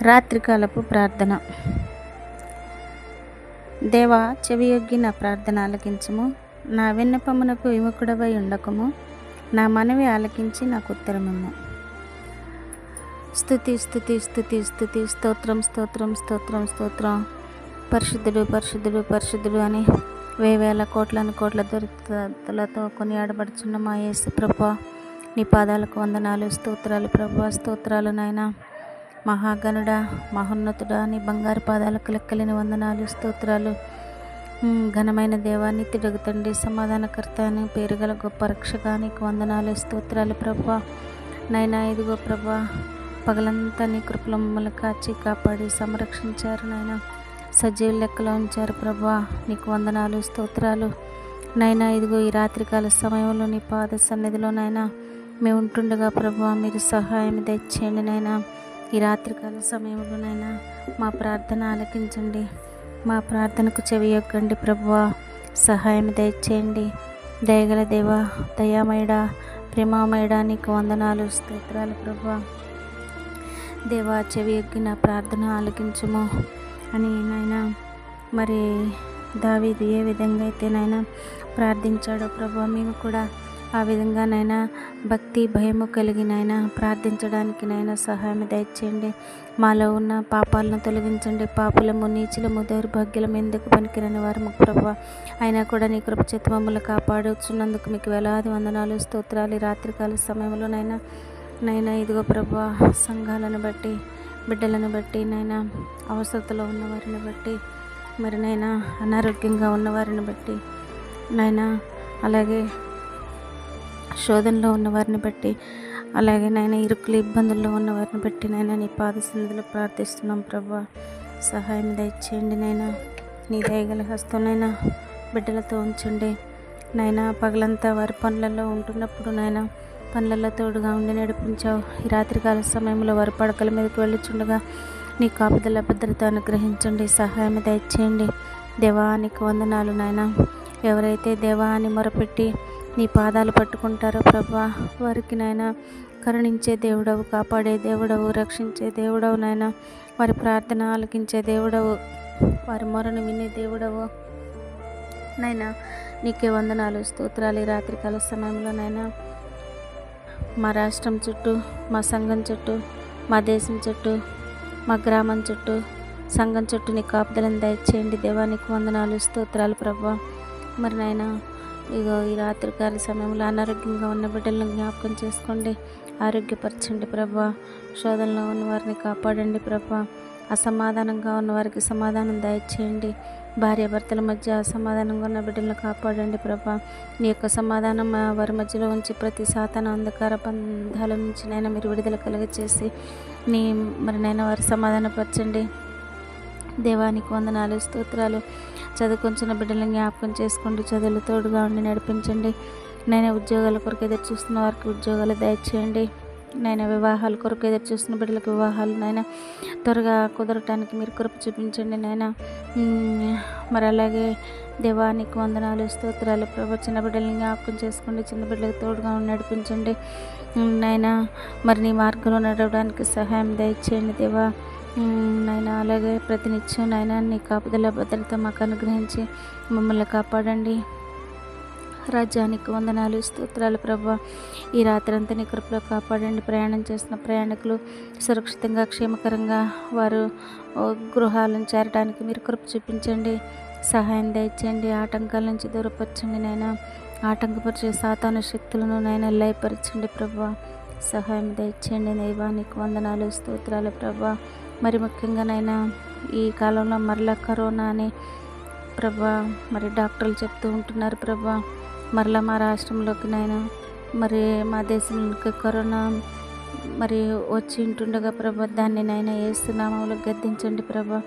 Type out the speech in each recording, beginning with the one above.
రాత్రికాలపు ప్రార్థన. దేవా, చెవియొగ్గి నా ప్రార్థన ఆలకించుము. నా విన్నపమునకు విముఖుడవై ఉండకము. నా మనవి ఆలకించి నాకు ఉత్తరమిమ్ము. స్తుతి స్తుతి స్తుతి స్తుతి స్తోత్రం స్తోత్రం స్తోత్రం స్తోత్రం. పరిశుద్ధుడు పరిశుద్ధుడు పరిశుద్ధుడు అని వేవేల కోట్లను కోట్ల దొరికలతో కొనియాడబడుచున్న మా యేసు ప్రభువా, నీ పాదాలకు వందనాలు, స్తోత్రాలు ప్రభువా, స్తోత్రాలు నాయన. మహాగణుడా, మహోన్నతుడా, నీ బంగారు పాదాలకు లెక్కలేని వందనాలు, స్తోత్రాలు. ఘనమైన దేవా, నిత్యుడగు తండ్రి, సమాధానకర్త అని పేరుగల గొప్ప రక్షక, నీకు వందనాలు, స్తోత్రాలు ప్రభువా. నైనా ఇదిగో ప్రభువా, పగలంతా నీ కృపలో మమ్మల్ని కాచి కాపాడి సంరక్షించారు నాయన. సజీవ లెక్కలో ఉంచారు ప్రభువా, నీకు వందనాలు, స్తోత్రాలు. నైనా ఇదిగో ఈ రాత్రికాల సమయంలో నీ పాద సన్నిధిలో నాయన మేము ఉంటుండగా ప్రభువా, మీరు సహాయం దయచేయండి నాయన. ఈ రాత్రికాల సమయంలో నాయన మా ప్రార్థన ఆలకించండి, మా ప్రార్థనకు చెవియొగ్గండి ప్రభువా, సహాయం దయచేయండి. దయగల దేవా, దయామయుడా, ప్రేమామయుడా, నీకు వందనాలు, స్తోత్రాలు ప్రభువా. దేవా, చెవియొగ్గి నా ప్రార్థన ఆలకించుము అని నాయన మరి దావీదు ఏ విధంగా అయితే నాయన ప్రార్థించాడో ప్రభువా, మేము కూడా ఆ విధంగా నాయన భక్తి భయము కలిగి నాయన ప్రార్థించడానికి నాయన సహాయం దయచేయండి. మాలో ఉన్న పాపాలను తొలగించండి. పాపులము, నీచులము, దౌర్భాగ్యులము, ఎందుకు పనికిరని వారము ప్రభువా, అయినా కూడా నీ కృప చేత మమ్మల్ని కాపాడుచున్నందుకు మీకు వేలాది వందనాలు, స్తోత్రాలు. ఈ రాత్రికాల సమయంలో నైనా ఇదిగో ప్రభువా, సంఘాలను బట్టి, బిడ్డలను బట్టి నాయన, అవసరతలో ఉన్నవారిని బట్టి, మరి నైనా అనారోగ్యంగా ఉన్నవారిని బట్టి నాయన, అలాగే శోధనలో ఉన్నవారిని బట్టి, అలాగే నాయన ఇరుకులు ఇబ్బందుల్లో ఉన్నవారిని బట్టి నాయన నీ పాద సన్నిధిలో ప్రార్థిస్తున్నాం ప్రభువా, సహాయం దయచేయండి నాయన. నీ దయగల హస్తంనైనా బిడ్డలతో ఉంచండి నాయన. పగలంతా వారి పనులలో ఉంటున్నప్పుడు నాయన పనులలో తోడుగా ఉండి నడిపించావు. ఈ రాత్రికాల సమయంలో వారి పడకల మీదకి వెళ్ళుచుండగా నీ కాపుదల భద్రత అనుగ్రహించండి, సహాయం దయచేయండి. దేవా, నీకు వందనాలు నాయన. ఎవరైతే దేవా అని మొరపెట్టి నీ పాదాలు పట్టుకుంటారో ప్రభువా, వారికి నాయన కరుణించే దేవుడవు, కాపాడే దేవుడవు, రక్షించే దేవుడవు నాయన. వారి ప్రార్థన ఆలకించే దేవుడవు, వారి మొరను వినే దేవుడవు నైనా. నీకే వందనాలు, స్తోత్రాలు. ఈ రాత్రికాల సమయంలో నైనా మా రాష్ట్రం చుట్టూ, మా సంఘం చుట్టూ, మా దేశం చుట్టూ, మా గ్రామం చుట్టూ, సంఘం చుట్టూ నీ కాపుదలను దయచేయండి. దేవా, నీకు వందనాలు, స్తోత్రాలు ప్రభువా. మరి నాయన ఇగో ఈ రాత్రికాల సమయంలో అనారోగ్యంగా ఉన్న బిడ్డలను జ్ఞాపకం చేసుకోండి, ఆరోగ్యపరచండి ప్రభువా. శోధనలో ఉన్న వారిని కాపాడండి ప్రభువా. అసమాధానంగా ఉన్న వారికి సమాధానం దయచేయండి. భార్యాభర్తల మధ్య అసమాధానంగా ఉన్న బిడ్డలను కాపాడండి ప్రభా. నీ యొక్క సమాధానం వారి మధ్యలో ఉంచి ప్రతి సాతాన అంధకార బంధాల నుంచి నైనా మీరు విడుదల కలుగచేసి మరి నైనా వారి సమాధానపరచండి. దేవానికి వందనాలు, స్తోత్రాలు. చదువుకొంచిన బిడ్డలను జ్ఞాపకం చేసుకోండి, చదువులు తోడుగా ఉండి నడిపించండి. నేను ఉద్యోగాల కొరకు ఎదురు చూస్తున్న వారికి ఉద్యోగాలు దయచేయండి. నైనా వివాహాల కొరకు ఎదురు చూస్తున్న బిడ్డలకు వివాహాలు నైనా త్వరగా కుదరటానికి మీరు కృప చూపించండి నైనా. మరి అలాగే దేవానికి వందనాలు, స్తోత్రాలు ప్రభు. చిన్న బిడ్డలని జ్ఞాపకం చేసుకోండి, చిన్న బిడ్డలకు తోడుగా ఉండి నడిపించండి నైనా. మరి నీ మార్గంలో నడవడానికి సహాయం దయచేయండి దేవా నైనా. అలాగే ప్రతినిత్యం నైనా నీ కాపుదల భద్రత మాకు అనుగ్రహించి మమ్మల్ని కాపాడండి. రాజ్యానికి వందనాలు, స్తోత్రాలు ప్రభా. ఈ రాత్రి అంతా నీ కృపలో కాపాడండి. ప్రయాణం చేసిన ప్రయాణికులు సురక్షితంగా, క్షేమకరంగా వారు గృహాలను చేరడానికి మీరు కృప చూపించండి, సహాయం దయచేయండి. ఆటంకాల నుంచి దూరపరచండి నైనా. ఆటంకపరిచే సాతాను శక్తులను నైనా లయపరచండి ప్రభా, సహాయం దయచేయండి. దైవానికి వందనాలు, స్తోత్రాలు ప్రభా. మరి ముఖ్యంగా నైనా ఈ కాలంలో మరలా కరోనా అని ప్రభా మరి డాక్టర్లు చెప్తూ ఉంటున్నారు ప్రభా. మరలా మా రాష్ట్రంలోకి నైనా మరి మా దేశంలోకి కరోనా మరి వచ్చి ఉంటుండగా ప్రభా, దాన్ని నైనా యేసు నామములో గద్దించండి ప్రభా.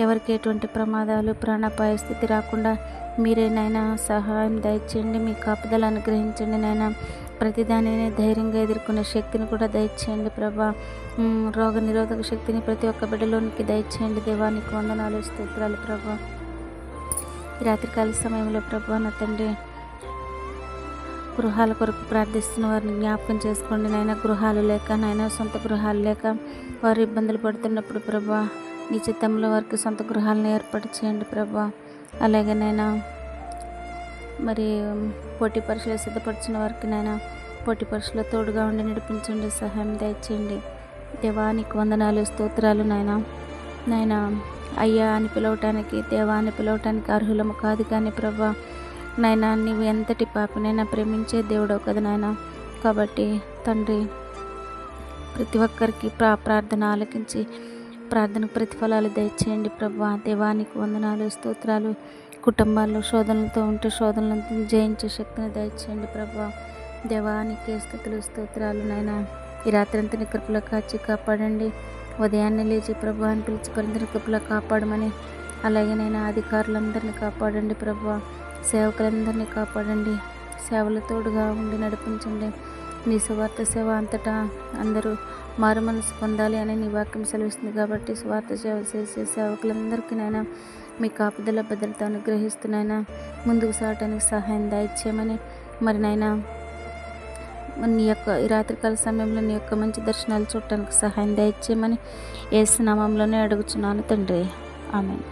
ఎవరికి ఎటువంటి ప్రమాదాలు, ప్రాణాపాయ స్థితి రాకుండా మీరే నైనా సహాయం దయచేయండి. మీ కాపుదల అనుగ్రహించండి నైనా. ప్రతిదానిని ధైర్యంగా ఎదుర్కొనే శక్తిని కూడా దయచేయండి ప్రభా. రోగ నిరోధక శక్తిని ప్రతి ఒక్క బిడ్డలోనికి దయచేయండి. దేవానికి వందనాలు, స్తోత్రాలు ప్రభా. ఈ రాత్రికాల సమయంలో ప్రభా నా తండ్రి గృహాల కొరకు ప్రార్థిస్తున్న వారిని జ్ఞాపకం చేసుకోండి నాయన. గృహాలు లేక నాయన, సొంత గృహాలు లేక వారు ఇబ్బందులు పడుతున్నప్పుడు ప్రభా, నీ చిత్తంలో వారికి సొంత గృహాలను ఏర్పాటు చేయండి ప్రభా. అలాగే నైనా మరి పోటీ పరీక్షలు సిద్ధపరిచిన వారికి నైనా పోటీ పరీక్షలో తోడుగా ఉండి నడిపించండి, సహాయం దయచేయండి. దేవానికి వందనాలు, స్తోత్రాలు నాయనా. నాయనా అయ్యా అని పిలవటానికి, దేవా అని పిలవటానికి అర్హులము కాదు కానీ ప్రభా నాయనా, నీవు ఎంతటి పాపినైనా ప్రేమించే దేవుడవు కదా నాయన. కాబట్టి తండ్రి, ప్రతి ఒక్కరికి ప్రార్థన ఆలకించి ప్రార్థనకు ప్రతిఫలాలు దయచేయండి ప్రభా. దేవానికి వందనాలు, స్తోత్రాలు. కుటుంబాల్లో శోధనలతో ఉంటే శోధనలతో జయించే శక్తిని దయచేయండి ప్రభా. దేవానికి స్తుతులు, స్తోత్రాలు నాయన. ఈ రాత్రి అంతా నీ కృపలో కాచి కాపాడండి. ఉదయాన్నే లేచి ప్రభా అని పిలిచి పరిధిని కృపలో కాపాడమని, అలాగే నేను అధికారులందరినీ కాపాడండి ప్రభా. సేవకులందరినీ కాపాడండి. సేవల తోడుగా ఉండి నడిపించండి. నీ సువార్త సేవ అంతటా అందరూ మారు మనసు పొందాలి అని నీ వాక్యం సెలవిస్తుంది. కాబట్టి సువార్త సేవ చేసే సేవకులందరికీ నైనా మీ కాపుదల భద్రత అనుగ్రహిస్తున్నాయినా ముందుకు సాగటానికి సహాయం దయచేయమని, మరి నైనా నీ యొక్క ఈ రాత్రికాల సమయంలో నీ యొక్క మంచి దర్శనాలు చూడటానికి సహాయం దయచేయమని యేసు నామములోనే అడుగుచున్నాను తండ్రి. ఆమేన్.